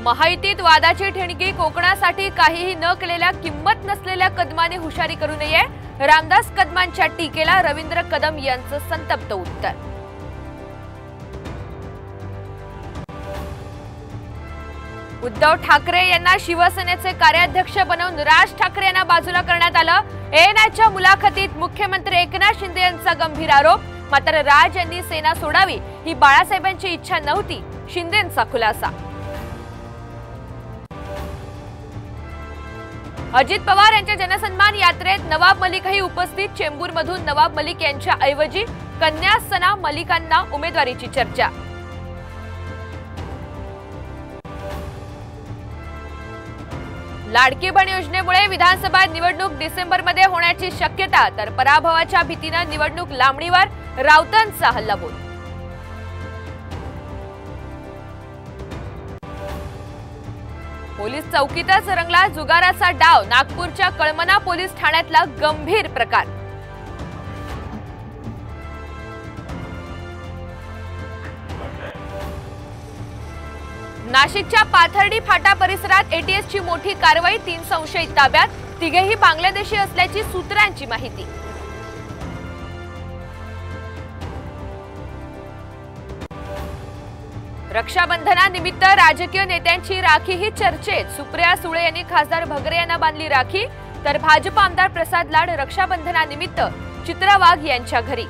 महायुतीत वादाची ठिणगी कोकणासाठी काहीही न केलेल्या किंमत नसलेल्या कदमाने हुशारी करू नये। रामदास कदमांच्या टीकेला रवींद्र कदम यांचं संतप्त उत्तर। उद्धव ठाकरे यांना शिवसेनेचे कार्याध्यक्ष बनवून राज ठाकरे यांना बाजूला करण्यात आलं। एएनआयच्या मुलाखतीत मुख्यमंत्री एकनाथ शिंदे यांचा गंभीर आरोप। मात्र राज यांनी सेना सोडावी ही बाळासाहेबांची इच्छा नव्हती, शिंदेंचा खुलासा। अजित पवार यांच्या जनसन्मान यात्रेत नवाब मलिकही उपस्थित। चेंबूरमधून नवाब मलिक यांच्या ऐवजी कन्या सना मलिकांना उमेदवारीची चर्चा। लाडकी बहीण योजनेमुळे विधानसभा निवडणूक डिसेंबरमध्ये होण्याची शक्यता, तर पराभवाच्या भीतीने निवडणूक लांबणीवर, राऊतांचा हल्लाबोल। पोलीस चौकीतच रंगला जुगाराचा डाव। नागपूरच्या कळमना पोलीस ठाण्यातला गंभीर प्रकार। नाशिकच्या पाथर्डी फाटा परिसरात एटीएसची मोठी कारवाई। 3 संशयित ताब्यात, तिघेही बांगलादेशी असल्याची सूत्रांची माहिती। रक्षाबंधनानिमित्त राजकीय नेत्यांची राखीही चर्चेत। सुप्रिया सुळे यांनी खासदार भगरे यांना बांधली राखी, तर भाजप आमदार प्रसाद लाड रक्षाबंधनानिमित्त चित्रा वाघ यांच्या घरी।